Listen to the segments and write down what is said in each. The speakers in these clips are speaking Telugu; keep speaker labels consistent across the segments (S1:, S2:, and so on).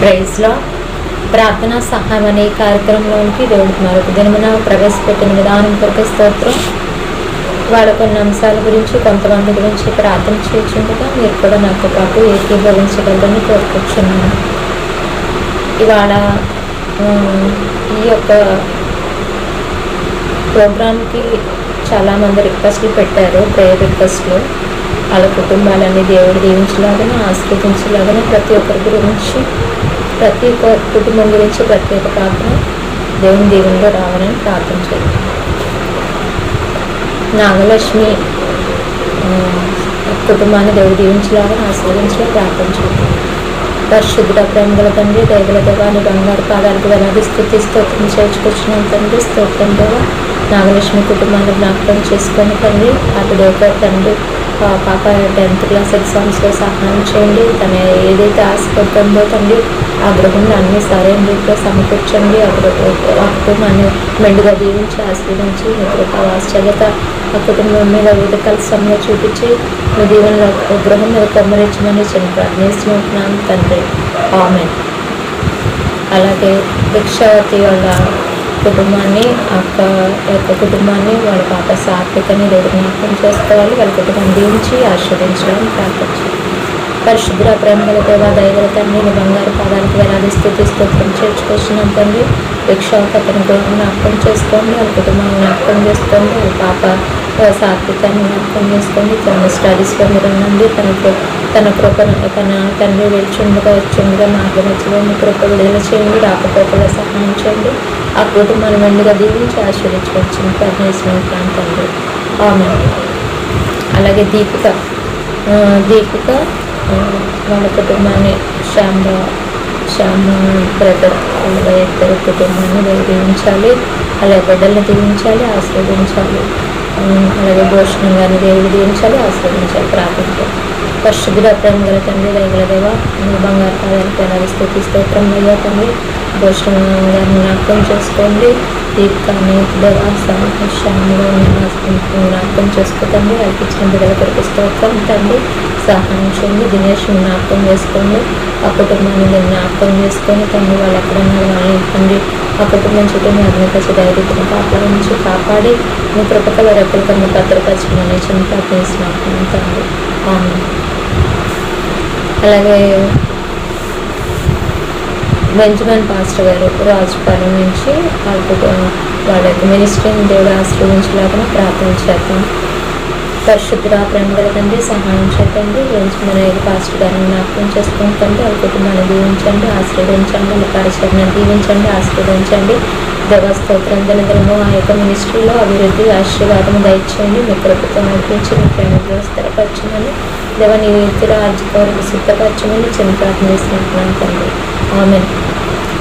S1: ప్రైజ్లో ప్రార్థనా సహాయం అనే కార్యక్రమంలోనికి దేవుడికి మరొక దినమున ప్రవేశపెట్టిన విధానం కొరకు స్తోత్రం. వాళ్ళ కొన్ని అంశాల గురించి కొంతమంది గురించి ప్రార్థన చేయించుండగా మీరు కూడా నాతో పాటు ఏకీభవించగలరని కోరుకుంటున్నాను. ఇవాళ ఈ యొక్క ప్రోగ్రామ్కి చాలామంది రిక్వెస్ట్లు పెట్టారు, ప్రేయర్ రిక్వెస్ట్లు. వాళ్ళ కుటుంబాలన్నీ దేవుడు దీవించలాగానే ఆశీర్వదించలాగానే ప్రతి ఒక్కరి గురించి ప్రతి ఒక్క కుటుంబం గురించి ప్రత్యేక ప్రార్థన దేవుని దీవెనలో రావాలని ప్రార్థన చేయండి. నాగలక్ష్మి కుటుంబాన్ని దేవుడు దీవించలాగా ఆశీర్వదించలా ప్రార్థన చేయండి. పరిశుద్ధ ప్రేమగల తండ్రి, దైవల దేవాన్ని బంగారు పాదాలకు వేలాది స్తుతి స్తోత్రం చేర్చుకొచ్చిన తండ్రి, స్తోత్రం దేవ. నాగలక్ష్మి కుటుంబాన్ని జ్ఞాపకం చేసుకొని తండ్రి, అటు తండ్రి పాప 10th క్లాస్ ఎగ్జామ్స్లో సహాయం చేయండి. తన ఏదైతే ఆశపడుతుందో తండ్రి ఆ గృహంలో అన్ని సరైన రీతిలో సమకూర్చండి. ఆ కుటుంబాన్ని మెండుగా దీవించి ఆశీర్వించి మీ కృపా వాత్సల్యత ఆ కుటుంబం మీద ఉదకాల సమయంలో చూపించి మీ దీవెనలో గృహం మీద కొమ్మరించమని చిన్న ప్రార్థిస్తున్నాను తండ్రి. ఆమేన్. అలాగే భిక్షావతి వాళ్ళ కుటుంబాన్ని, అక్క యొక్క కుటుంబాన్ని, వాళ్ళ పాప సాత్వికని దేవుడు జ్ఞాపకం చేసుకోవాలి. వాళ్ళ కుటుంబాన్ని దీవించి ఆశీర్వదించాలని ప్రార్థించాలి. పరిశుద్ధ ప్రేమగల దేవా, దయగల తండ్రి, నీ బంగారు పాదాలకు వేలాది స్తుతి స్తోత్రం చేర్చుకొచ్చినాం తండ్రి. భిక్షావతి అతని గృహం జ్ఞాపకం చేసుకోండి, వాళ్ళ కుటుంబాన్ని జ్ఞాపకం చేసుకోండి, వాళ్ళ పాప సాత్వికాన్ని జ్ఞాపకం చేసుకోండి. తన స్టడీస్లో మీరు ఉండండి. తన కృపను తన తండ్రి వెళ్చుండగా వచ్చుండగా మార్గమధ్యలో మీ కృప విడుదల చేయండి. రాకపోకలో సహాయం చేయండి. ఆ కుటుంబాన్ని మెండుగా దీవించి ఆశీర్వించవచ్చు ప్రజ్ఞేశ్వరం ప్రాంతంలో. ఆమేన్. అలాగే దీపిక వాళ్ళ కుటుంబాన్ని శ్యామ బ్రదర్ వాళ్ళ ఇద్దరు కుటుంబాన్ని దీవించాలి. అలాగే బిడ్డలను దీవించాలి, ఆశీర్వదించాలి. అలాగే భూషణం గారిని దేవుడు దీవించాలి, ఆశీర్వదించాలి, ప్రార్థించాలి. పరిశుద్ధ ప్రేమగల తండ్రి, దయగల దేవ, మీ బంగారు పాదాలకు ఎలాగ స్తుతి స్తోత్రం అయ్యా తండ్రి. భూషణం గారిని జ్ఞాపకం చేసుకోండి. దీపికాన్ని శ్యామలో జ్ఞాపకం చేసుకోతండి. వాళ్ళకి ఇచ్చిన బిడ్డల కొరకు స్తోత్రం తండ్రి. సహాయం చేయండి. దినేష్ని జ్ఞాపకం చేసుకోండి. ఆ కుటుంబాన్ని జ్ఞాపకం చేసుకొని తండ్రి వాళ్ళు ఎక్కడున్నారు వాళ్ళని తండ్రి ఆ కుటుంబం చుట్టూ మీ అగ్నిపరిచి ధైర్యతను కాపాడించి కాపాడి మీ కృపకల రెక్కల కన్నా భద్రపరచమని చిన్న ప్రార్థిస్తున్నాను తండ్రి. ఆమేన్. అలాగే బెంజమిన్ పాస్టర్ గారు రాజుపాలెం నుంచి వాళ్ళ యొక్క మినిస్ట్రీని దేవుడు ఆశీర్వదించలాగా ప్రార్థన చేద్దాం. పరిశుద్ధ ప్రేమగల తండ్రి, సహాయం చేయండి. బెంజమిన్ పాస్టర్ గారిని జ్ఞాపకం చేసుకుంటండి. వాళ్ళ కుటుంబాన్ని దీవించండి, ఆశీర్వదించండి. వాళ్ళ పరిచయాన్ని దీవించండి, ఆశీర్వదించండి. దేవస్తోత్రం దినదినము ఆ యొక్క మినిస్ట్రీలో అభివృద్ధి ఆశీర్వాదం దయచేయండి. మీ కృపతో నడిపించి మీ ప్రేమలో స్థిరపరచమని దేవని రాజ్య వరకు సిద్ధపరచమని చిన్న ప్రార్థన చేస్తున్నాను తండ్రి. ఆమేన్.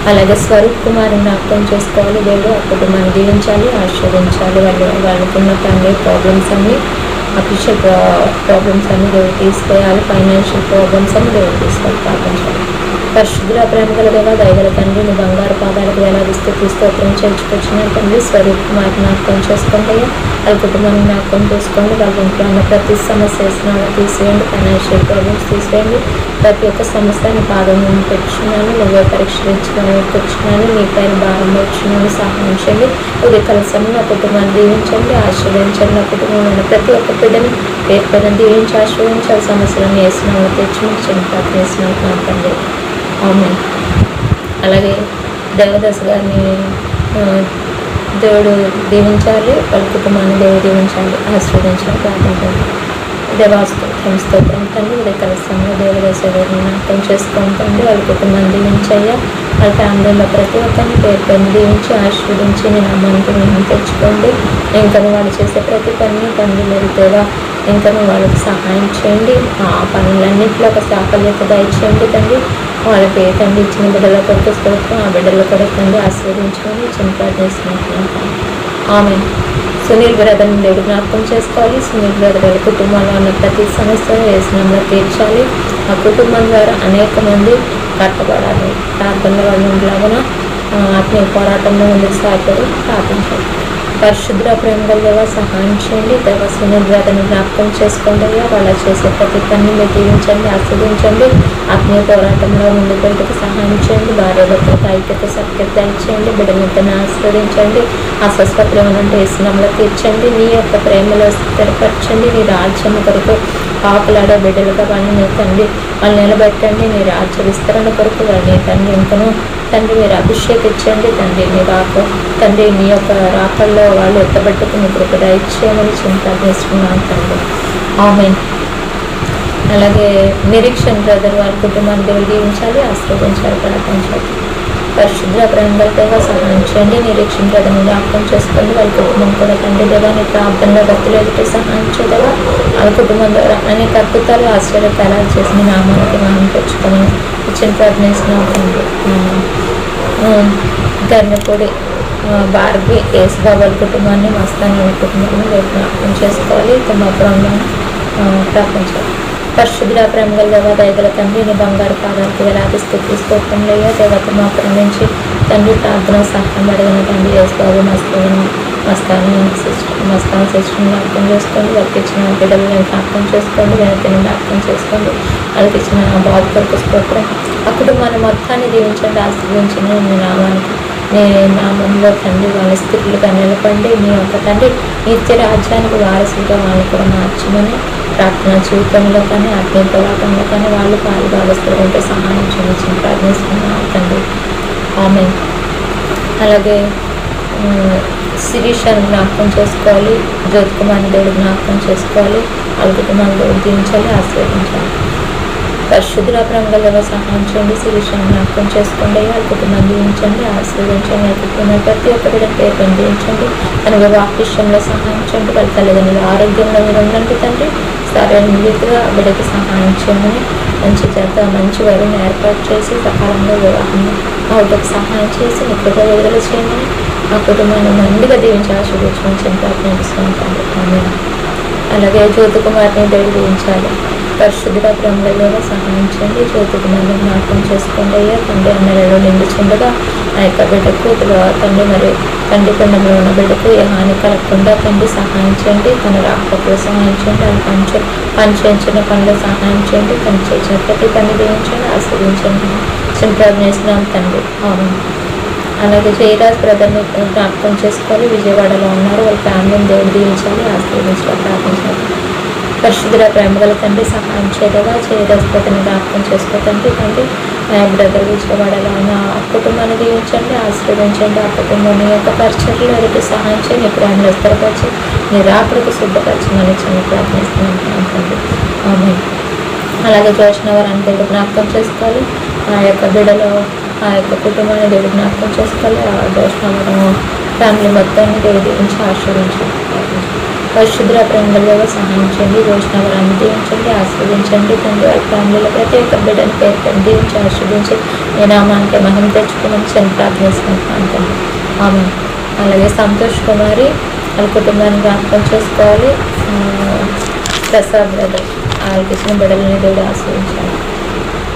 S1: అలాగే స్వరూప్ కుమార్ని జ్ఞాపకం చేసుకోవాలి. దేవుడు ఆ కుటుంబాన్ని దీవించాలి, ఆశీర్వదించాలి. వాళ్ళకున్న ఫ్యామిలీ ప్రాబ్లమ్స్ అన్ని, అఫీషియల్ ప్రాబ్లమ్స్ అన్ని దేవుడు తీసుకోవాలి. ఫైనాన్షియల్ ప్రాబ్లమ్స్ అన్ని దేవుడు తీసుకొని ప్రార్థించాలి. పరిశుద్ధ ప్రేమగల దేవ, దయగల తండ్రి, నీ బంగారు పాదాలకు వేలాది స్తుతి స్తోత్రం చేర్చుకొచ్చిన తండ్రి. స్వరూప్ కుమార్ జ్ఞాపకం చేసుకోండి. వాళ్ళ కుటుంబాన్ని జ్ఞాపకం చేసుకోండి. వాళ్ళ ఇంట్లో ఉన్న ప్రతి సమస్య వేసినాలో తీసివేయండి. ఫైనాన్షియల్ ప్రాబ్లమ్స్ తీసివేయండి. ప్రతి ఒక్క సమస్యని పాదం పెట్టుచున్నాను. నువ్వే పరీక్షించుకున్నాను. నీ పైన భారం పెట్టుచున్నాను. సహాయం చేయండి. ఉదయకాల సమయంలో ఆ కుటుంబాన్ని దీవించండి, ఆశీర్వదించండి. ఆ కుటుంబంలో ప్రతి ఒక్క బిడ్డని పేరుపైన దీవించి ఆశీర్వదించాలి. సమస్యలను వేసినామో తెచ్చి చిన్న ప్రార్థన వేసినాను తండ్రి. ఆమేన్. అలాగే దేవదాస్ గారిని దేవుడు దీవించాలి. వాళ్ళ కుటుంబాన్ని దేవుడు దీవించాలి, ఆశీర్వదించాలి, ప్రార్థించాలి. స్తోత్రం తండ్రి. ఉదయకాల సమయంలో దేవదాస్ గారిని జ్ఞాపకం చేసుకుంటండి. వాళ్ళ కుటుంబాన్ని దీవించయ్యా. వాళ్ళ ఫ్యామిలీలో ప్రతి ఒక్కరిని పేరుపైన దీవించి ఆశీర్వదించి నేను అమ్మానికి మేము తెచ్చుకోండి. ఇంకా వాళ్ళు చేసే ప్రతి పనిని తండ్రి మీరు దేవా ఇంకా వాళ్ళకి సహాయం చేయండి. ఆ పనులన్నింటిలో ఒక సాఫల్యత దయచేయండి తండ్రి. వాళ్ళకి తండ్రి ఇచ్చిన బిడ్డల కొరకు స్తోత్రం. ఆ బిడ్డల కొరకు తండ్రి ఆశీర్వదించుకొని చిన్న ప్రార్థిస్తున్నాను. ఆమేన్. సునీల్ బ్రదర్ని దేవుడు జ్ఞాపకం చేసుకోవాలి. సునీల్ బ్రదర్ వాళ్ళ కుటుంబంలో ఉన్న ప్రతి సమస్య వేసనంలో తీర్చాలి. ఆ కుటుంబం ద్వారా అనేక మంది కట్టబడాలి. ప్రార్థనలో వాళ్ళు ఉండలాగా ఆత్మీయ పోరాటంలో ముందుకు సాగుతారు. ప్రార్థించాలి. పరిశుద్ర ప్రేమ గల సహాయం చేయండి. దేవ సునీల్ బ్రదర్ని జ్ఞాపకం చేసుకోండి అయ్యా. వాళ్ళు చేసే ప్రతి పని మీరు దీవించండి, ఆస్వాదించండి. ఆత్మీయ పోరాటంలో ముందుకు వెళ్ళడానికి సహాయం చేయండి. భార్యాభర్తలకు ఐక్యత సఖ్యత దయచేయండి. బిడ్డలంతని ఆస్వాదించండి. అస్వస్థతలు ఏమనంటే వేసినంలో తీర్చండి. నీ యొక్క ప్రేమలో స్థిరపరచండి. నీ రాజ్యం కొరకు పాపులాడే బిడ్డలుగా వాళ్ళని తండ్రి వాళ్ళు నిలబెట్టండి. నీ రాజ్య విస్తరణ కొరకు వాళ్ళని తండ్రి ఇంకను తండ్రి మీరు అభిషేకించండి. తండ్రి నీ తండ్రి నీ యొక్క రాకల్లో వాళ్ళు ఎత్తబట్టుకు మీ కృప దయచేయమని చింతనిస్తున్నాను తండ్రి. ఆమేన్. అలాగే నిరీక్షణ బ్రదర్ వాళ్ళ కుటుంబాన్ని దేవుడు దీవించాలి, ఆశీర్వదించాలి, ప్రార్థించాలి. పరిశుద్ర ప్రేమల దేవ సహాయం చేయండి. నిరీక్షణ బ్రదర్ని జ్ఞాపకం చేసుకోండి. వాళ్ళ కుటుంబం కూడా తండ్రి దేవా నీ ప్రార్థనలో భక్తులు ఎదుటి సహాయం చేయదేవా. వాళ్ళ కుటుంబం ద్వారా అనేక అద్భుతాలు ఆశ్చర్యకరాలు చేసి మీ నామానికి మహిమ తెచ్చుకోమని ఇచ్చిన ప్రార్థనిస్తున్నాం తండ్రి. గన్నపూడి భార్గవి యేసుబాబు వాళ్ళ కుటుంబాన్ని మస్తాన్ వాళ్ళ కుటుంబాన్ని రేపు జ్ఞాపకం చేసుకోవాలి. తుమ్మాపురంలో ప్రార్థించాలి. పరిశుద్ర ప్రేమగల దేవ దయగల తండ్రి నీ బంగారు పాదాలకు వేలాది స్థితి స్తోత్రంలయ్యా. దేవతమాపురం నుంచి తండ్రి ప్రార్థన సహాయం అడిగిన తండ్రి యేసుబాబు మస్తాన్ సిస్టర్ని జ్ఞాపకం చేసుకోండి. వాళ్ళకి ఇచ్చిన బిడ్డలను జ్ఞాపకం చేసుకోండి. వెనకని జ్ఞాపకం చేసుకోండి. వాళ్ళకి ఇచ్చిన బాబు కొరకు స్తోత్రం. ఆ కుటుంబాన్ని మొత్తాన్ని దీవించండి, ఆశీర్వించండి. మీ నామానికి నీ నామంలో తండ్రి వాళ్ళ స్థితులుగా నిలబడి మీ యొక్క తండ్రి నిత్య రాజ్యానికి వారసులుగా వాళ్ళని కూడా మార్చమని ప్రార్థన జీవితంలో కానీ ఆత్మీయ పోరాటంలో కానీ వాళ్ళు పాలుభాగస్తులు ఉంటే సహాయం చేయించి ప్రార్థిస్తున్నాను తండ్రి. ఆమేన్. అలాగే శిరీషాన్ని జ్ఞాపకం చేసుకోవాలి. జ్యోతికుమార్ని దేవుడు జ్ఞాపకం చేసుకోవాలి. వాళ్ళ కుటుంబాన్ని దేవుడు దీవించాలి, ఆశీర్వదించాలి. పరిశుద్ర ప్రేమగల సహాయం చేయండి. శిరీషాన్ని జ్ఞాపకం చేసుకోండి. వాళ్ళ కుటుంబాన్ని దీవించండి, ఆశీర్వదించండి. వాళ్ళ కుటుంబం ప్రతి ఒక్క బిడ్డ పేరు దీవించండి. తన వివాహ విషయంలో సహాయం చేయండి. వాళ్ళ తల్లిదండ్రుల ఆరోగ్యంలో మీరు ఉండండి తండ్రి. సరైన రీతిగా బిడ్డకి సహాయం చేయమని మంచి చేత మంచి వరుని ఏర్పాటు చేసి సకాలంలో వివాహం అవుటకు సహాయం చేసి మీ కృప విడుదల చేయమని ఆ కుటుంబాన్ని మందిగా దీవించి ఆశీర్వదించమని ప్రార్థిస్తున్నాను. ఆమేన్. అలాగే జ్యోతికుమార్ని దేవుడు దీవించాలి. పరిశుద్ధిగా ప్రేమలో సహాయం చేయండి. జ్యోతికుమార్ని జ్ఞాపకం చేసుకోండి అయ్యా. తండ్రి అన్నలలో నిండుచుండగా ఆ యొక్క బిడ్డకు తండ్రి మరి తండ్రి పిండంలో ఉన్న బిడ్డకు ఏ హాని కలగకుండా తండ్రి సహాయం చేయండి. తన రాకపోకలు సహాయం చేయండి. అది పనిచేయించిన పనులు సహాయం చేయండి. తను చేసిన ప్రతి పని దీవించండి, ఆశీర్వించండి. చింతనేస్తున్నాం తండ్రి. ఆమేన్. అలాగే జయరాజ్ బ్రదర్ని జ్ఞాపకం చేసుకోవాలి. విజయవాడలో ఉన్నారు. వాళ్ళ ఫ్యామిలీని దేవుడు దీవించాలి, ఆశీర్వించాలి, ప్రార్థించాలి. పరిశుద్ధుల ప్రేమగల తండ్రి సహాయం చేయగా జయరాజ్ బ్రదర్ని జ్ఞాపకం చేసుకోతండి తండ్రి. బ్రదర్ విజయవాడలో ఉన్న కుటుంబాన్ని దీవించండి, ఆశీర్వదించండి. ఆ కుటుంబాన్ని యొక్క పరిచర్లు ఎదుటి సహాయం చేయండి. ప్రేమను స్థిరపరిచి నీ రాకడకు సిద్ధపరచమని చిన్న ప్రార్థిస్తున్నాను తండ్రి. ఆమేన్. అలాగే జోష్న వారిని దేవుడు జ్ఞాపకం చేసుకోవాలి. ఆ యొక్క బిడ్డలో ఆ యొక్క కుటుంబాన్ని దేవుడు జ్ఞాపకం చేసుకోవాలి. ఆ జోష్న ఫ్యామిలీ మొత్తాన్ని దేవుడు దీవించి ఆశీర్వించాలి. పరిశుద్ర ప్రేమగల సహాయం చేయండి. జోష్న వారిని దీవించండి, ఆశీర్వించండి. తండ్రి వాళ్ళ ఫ్యామిలీలో ప్రతి ఒక్క బిడ్డని పేరు దీవించి ఆశీర్వించి ఈ నామానికి మహిమ తెచ్చుకోమని చిన్న ప్రార్థిస్తున్నాను తండ్రి. ఆమేన్. అలాగే సంతోష్ కుమారి వాళ్ళ కుటుంబాన్ని జ్ఞాపకం చేసుకోవాలి. ప్రసాద్ బ్రదర్ వాళ్ళకి ఇచ్చిన బిడ్డలని దేవుడు ఆశీర్వించాలి.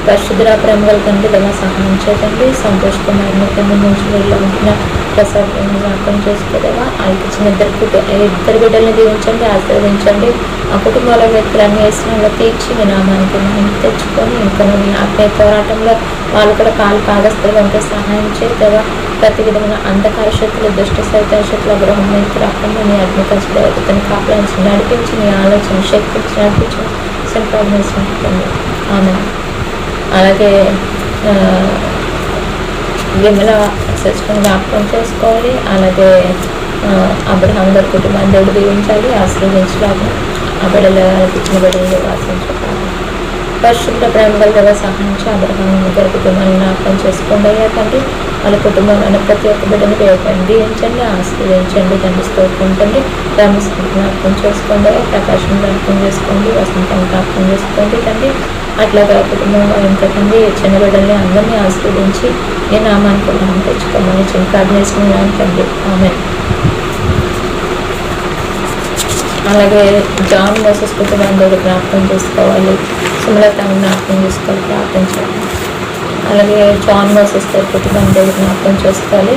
S1: పరిశుద్ర ప్రేమగల తండ్రి దేవ సహాయం చేయండి. సంతోష్ కుమార్ని తండ్రి నుంచి వెళ్ళి ఉంటున్న ప్రసాద్ జ్ఞాపకం చేసుకోదేవా. వాళ్ళకి ఇచ్చిన ఇద్దరు బిడ్డల్ని దీవించండి, ఆశీర్వదించండి. ఆ కుటుంబాల వ్యక్తులన్నీ వేసిన తీర్చి మీ నామానికి మహిమ తెచ్చుకొని ఇంకా మీ ఆత్మీయ పోరాటంలో వాళ్ళు కూడా పాదస్తులుగా ఉంటే సహాయం చేదేవా. ప్రతి విధమైన అంధకార శక్తులు, దుష్ట సైతాల శక్తుల గృహం మీద రాకుండా నీ అగ్నికల్చని కాపాడించి నడిపించి నీ ఆలోచన శక్తి నడిపించి సంపాదించుకుంటుంది. ఆమేన్. అలాగే విమల సిస్టమ్ జ్ఞాపకం చేసుకోవాలి. అలాగే అబ్రహాం గారి కుటుంబాన్ని దేవుడు దీవించాలి, ఆశీర్వదించాలి. ఆ బిడ్డలు ఇచ్చిన బిడ్డలు ఆశీర్వించాలి. పరిశుద్ధ ప్రేమగల దేవ సహాయించి అబ్రహాం గారి కుటుంబాన్ని జ్ఞాపకం చేసుకోండి అయ్యా తండ్రి. వాళ్ళ కుటుంబంలో ప్రతి ఒక్క బిడ్డను దీవించండి, ఆశీర్వదించండి. తండ్రి స్తోత్రం తండ్రి. రామస్వామి జ్ఞాపకం చేసుకోండి, ప్రకాశం జ్ఞాపకం చేసుకోండి, వసంతం జ్ఞాపకం చేసుకోండి తండ్రి. అట్లాగా కుటుంబంలో ఇంకా తండ్రి చిన్న బిడ్డల్ని అందరినీ ఆశీర్వదించి ఈ నామానికి మనం తెచ్చుకోమని చిన్న ప్రార్థిస్తున్నాను తండ్రి. ఆమేన్. అలాగే జాన్ మోసెస్ కుటుంబాన్ని జ్ఞాపకం చేసుకోవాలి. సుమలతను జ్ఞాపకం చేసుకోవాలి, ప్రార్థించాలి. అలాగే జాన్ మోసెస్ కుటుంబాన్ని జ్ఞాపకం చేసుకోవాలి.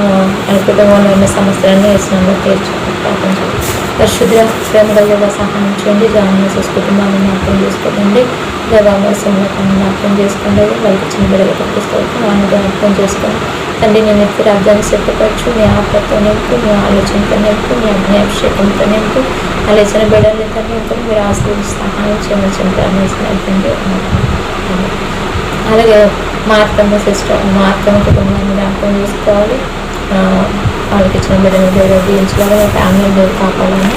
S1: ఆయన కుటుంబంలో ఉన్న సమస్యలన్నీ వేసినాము తీర్చండి, ప్రార్థించండి. పరిశుద్ధ ప్రేమగా దేవ సహాయం చేయండి. జామోసెస్ కుటుంబాన్ని జ్ఞాపకం చేసుకోండి. దేవామోసంలో జ్ఞాపకం చేసుకోండి. వాళ్ళకి చిన్న బిడ్డలకు పుస్తకం వాళ్ళని జ్ఞాపకం చేసుకొని తండ్రి నేను ఎత్తి రాజ్యాన్ని సిద్ధపరచు. నీ ఆత్మతో నింపు, నీ ఆలోచనతో నింపు, నీ అగ్నిఅభిషేకంతో నింపు. ఆలోచన బిడ్డల్ని తండ్రి ఇంకా మీరు ఆశీర్వదించి సహాయం చేయమని ప్రార్థించినట్టు. అలాగే మార్కమ్మ సిస్టర్ మార్కమ్మ కుటుంబాన్ని జ్ఞాపకం చేసుకోవాలి. వాళ్ళకి ఇచ్చిన బిడ్డని దేవుడు దీవించలాగా ఫ్యామిలీ దేవుడు కాపాలని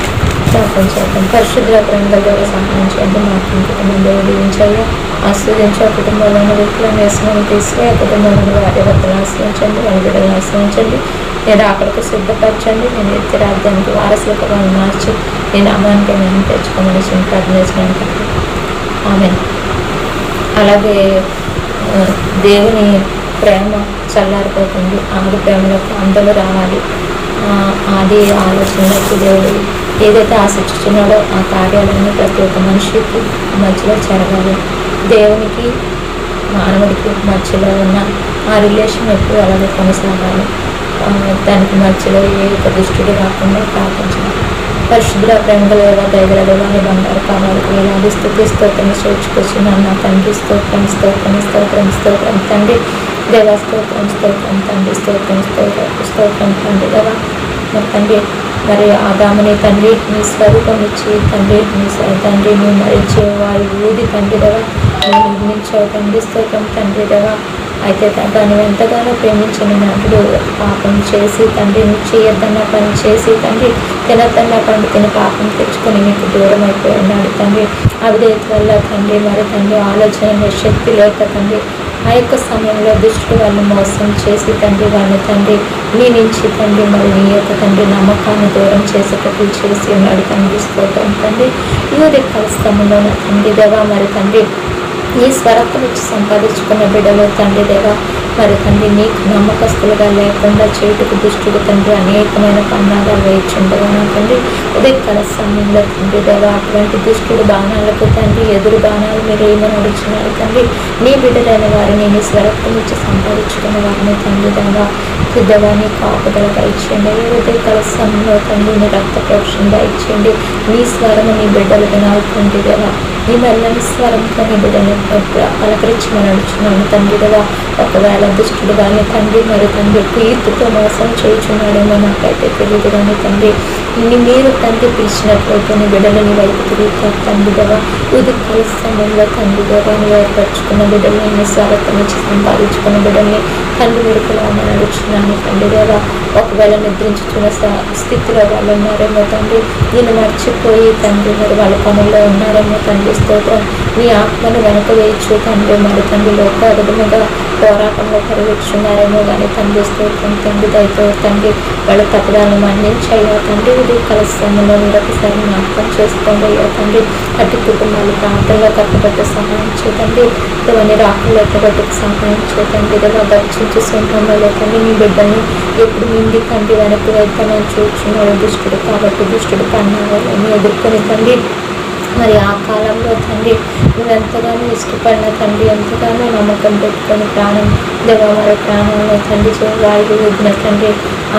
S1: జ్ఞాపకం చేద్దాం. పరిశుద్ధ ప్రేమగా దేవుడు సహాయం చేద్దాం. మార్కమ్మ కుటుంబం దేవుడు దీవించాలి, ఆస్వాదించి ఆ కుటుంబంలో ఉన్న వ్యక్తులను వేసుకొని తీసుకుని ఆ కుటుంబంలో వారి భర్తలు ఆశ్రయించండి, వాళ్ళ బిడ్డలను ఆశ్రయించండి. నేను అక్కడికి సిద్ధపరచండి. నేను ఎత్తి రాజ్యానికి వారసులుగా మార్చి నేను అమ్మానికి నేను తెచ్చుకోమని ప్రార్థించినాను. ఆమె అలాగే దేవుని ప్రేమ చల్లారిపోతుంది. ఆది ప్రేమలోకి అందరూ రావాలి. ఆది ఆలోచనలోకి దేవుడు ఏదైతే ఆశించుతున్నాడో ఆ కార్యాలన్నీ ప్రతి ఒక్క మనిషికి మధ్యలో జరగాలి. దేవునికి మానవుడికి మధ్యలో ఉన్న ఆ రిలేషన్ ఎప్పుడు అలాగే కొనసాగాలి. దానికి మధ్యలో ఏ ఒక దుష్టుడు రాకుండా ప్రార్థించాలి. పరిశుద్ధ ప్రేమగల దయగల దేవాన్ని బంగారు కావాలకు వేలాది స్థుతి స్తోత్రం చేర్చుకొచ్చున్నాను. నా తండ్రి స్తోత్రం స్తోత్రం స్తోత్రం స్తోత్రం తండ్రి దేవా, స్తోత్రం స్తోత్రం తండ్రి, స్తోత్రం స్తోత్రం స్తోత్రం తండ్రి దేవా. మరి తండ్రి మరి ఆదాముని తండ్రి నీ స్వరూపం ఇచ్చి తండ్రి తండ్రి నీ మరించే వారి ఊది తండ్రి దేవా నేను నిర్మించావు తండ్రి, స్తోత్రం తండ్రి దేవా. అయితే నువ్వు ఎంతగానో ప్రేమించిన నాటుడు పాపం చేసి తండ్రి నువ్వు చేయొద్దన్న పని చేసి తండ్రి తినద్దన్న పండు తిని పాపం తెచ్చుకొని నీకు దూరం అయిపోయి ఉన్నాడు తండ్రి. అవిధేయత వల్ల తండ్రి మరి తండ్రి ఆలోచన శక్తి లేక తండ్రి ఆ యొక్క సమయంలో దుష్టుడు వాళ్ళని మోసం చేసి తండ్రి వాళ్ళని తండ్రి నీ నుంచి తండ్రి మరి నీ యొక్క తండ్రి నమ్మకాన్ని దూరం చేసేటట్లు చేసి ఉన్నాడు తండ్రి, స్తోత్రం తండ్రి. ఈ కలస్థంలో తండ్రి దేవా మరి తండ్రి ఈ స్వరత్వం ఇచ్చి సంపాదించుకున్న బిడ్డలు తండ్రి దేవా మరి తండ్రి నీకు నమ్మకస్తులుగా లేకుండా చేటుకు దుష్టుడు తండ్రి అనేకమైన పన్నాగాలు వేయించుండగా తండ్రి ఉదయకాల సమయంలో తండ్రి దేవా అటువంటి దుష్టుడు బాణాలకు తండ్రి ఎదురు బాణాలు మీరు ఏమని అడుగుతున్నారు తండ్రి. నీ బిడ్డలైన వారిని నీ స్వరత్వం ఇచ్చి సంపాదించుకున్న వారిని తండ్రి దేవా దేవా నీ కాపుదలగా ఇచ్చేయండి. ఏ ఉదయకాల సమయంలో తండ్రి నీ రక్త ప్రోక్షణగా ఇచ్చేయండి. నీ స్వరము నీ బిడ్డలు వినాలి దేవా. నీ మెల్లని స్వరంతో నీ బిడ్డని పలకరించమని అడుగుతున్నాను తండ్రి దేవా. ఒకవేళ దుష్టుడు కానీ తండ్రి మరి తండ్రి కీర్తితో మోసం చేయుచున్నాడేమో నాకైతే తెలియదు కానీ తండ్రి మీరు తండ్రి పిలిచినట్లయితే నీ బిడ్డలని వైపు తిరుగుతారు తండ్రి దేవా. ఉదయకాల సమయంలో తండ్రి దేవాన్ని ఏర్పరచుకున్న బిడ్డల్ని నీ స్వాగతం ఇచ్చి సంపాదించుకున్న బిడ్డల్ని తండ్రి విడుకులామని అడుగుతున్నాను తండ్రి దేవా. ఒకవేళ నిద్రించుతున్న స్థితిలో వాళ్ళు ఉన్నారేమో తండ్రి నేను మర్చిపోయి తండ్రి మరి వాళ్ళ పనుల్లో ఉన్నారేమో తండ్రి, స్తోత్రం. నీ ఆత్మను వెనక వేయచ్చు తండ్రి మరి తండ్రి లోకావిధముగా పోరాటంలో పరిగెత్తుతున్నారేమో కానీ తండ్రి, స్తోత్రం తండ్రి దయతో తండ్రి వాళ్ళ తప్పుదాలను మన్నించయ్యా తండ్రి. ఇది కలస్థంలో మీరు ఒకసారి జ్ఞాపకం చేసుకోండి అయ్యా తండ్రి. అటు కుటుంబాలు ప్రాంతంలో కట్టబట్ట సహాయం చేతండి. ఇవన్నీ రాకుండా ఎట్టబట్టుకు సహాయం చేతండి. ఇదిగా దర్శించి సొంతంలో తండ్రి నీ బిడ్డని ఎప్పుడు నిండి తండ్రి వెనక్కి వెళ్తామని చూస్తున్నాడు దుష్టుడు. కాబట్టి దుష్టుడు పన్నాగాలని ఎదుర్కొని తండ్రి మరి ఆ కాలంలో తండ్రి నువ్వు ఎంతగానో ఇష్టపడిన తండ్రి ఎంతగానో నమ్మకం పెట్టుకొని ప్రాణం దేవా మరి ప్రాణంలో తండ్రి వాయువు వదిన తండ్రి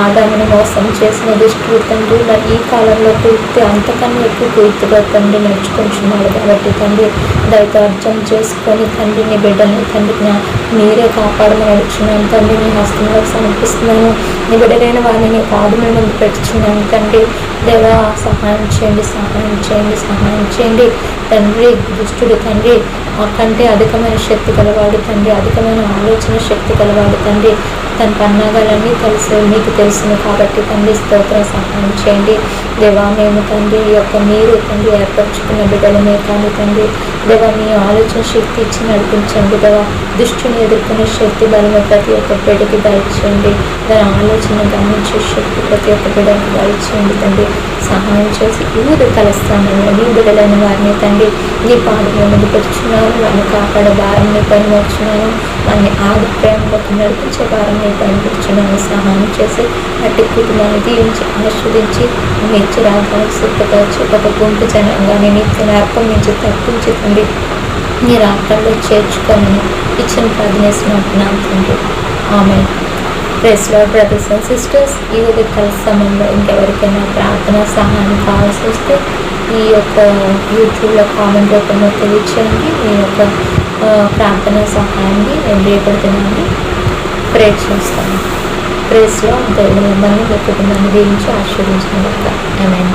S1: ఆదామును మోసం చేసిన దుష్టుడు తండ్రి మరి ఈ కాలంలో పూర్తి అంతకన్నా ఎక్కువ పూర్తిగా తండ్రి నడుచుకుంటున్నాడు. కాబట్టి తండ్రి దయతో అర్థం చేసుకొని తండ్రి నీ బిడ్డని తండ్రి మీరే కాపాడమని అడుగుతున్నాను తండ్రి. నీ హస్తంలో సమర్పిస్తున్నాను. నీ బిడ్డలైన వారిని నీ పాదముల ముందు పెట్టుచున్నాను తండ్రి దేవా. సహాయం చేయండి, సహాయం చేయండి, సహాయం చేయండి తండ్రి. దుష్టుడు తండ్రి కంటే అధికమైన శక్తి గలవాడు తండ్రి, అధికమైన ఆలోచన శక్తి గలవాడు తండ్రి. తన పన్నాగాలన్నీ మీకు తెలుసును కాబట్టి తండ్రి స్తోత్రం, సహాయం చేయండి దేవా. మేము తండ్రి యొక్క మీరు తండ్రి ఏర్పరచుకున్న బిడ్డలమే కానీ తండ్రి దేవా మీ ఆలోచన శక్తి ఇచ్చి నడిపించండి దేవా. దుష్టుని ఎదుర్కొనే శక్తి బలము ప్రతి ఒక్క బిడ్డకి దయచేయండి. దాని ఆలోచన గమనించే శక్తి ప్రతి ఒక్క బిడ్డకి దయచేయండి తండ్రి. సహాయం చేసి ఊరు కలుస్తానని నీ బిడ్డలైన వారిని తండ్రి నీ పాదముల ముందు పెట్టుచున్నాను. వారిని కాపాడే భారం నీ పైన వచ్చున్నాను. వారిని ఆది ప్రేమలోకి నడిపించే భారం నీ పైన పెట్టుచున్నాను. సహాయం చేసి అట్టి కుటుంబాన్ని దీవించి ఆస్వాదించి నిత్య రాగానికి సిద్ధపరిచి ఒక గుంపు జనంగానే నిత్య నరకం నుంచి తప్పించి తండ్రి నీ రాత్రల్లో చేర్చుకోమని ఇచ్చిన ప్రార్థనేసినట్టు నా తండ్రి. ఆమె press lord brothers and sisters. ఈ ఉదయకాల సమయంలో ఇంకెవరికైనా ప్రార్థన సహాయం కావాల్సి వస్తే ఈ యొక్క యూట్యూబ్లో కామెంట్ రూపంలో తెలియచేయండి. మీ యొక్క ప్రార్థన సహాయాన్ని నేను రేపడుతున్నాను, ప్రే చేస్తాను. ప్రెస్లో దేవుడు మిమ్మల్ని మీ కుటుంబాన్ని దీవించి ఆశీర్వదించిన ఆమేన్.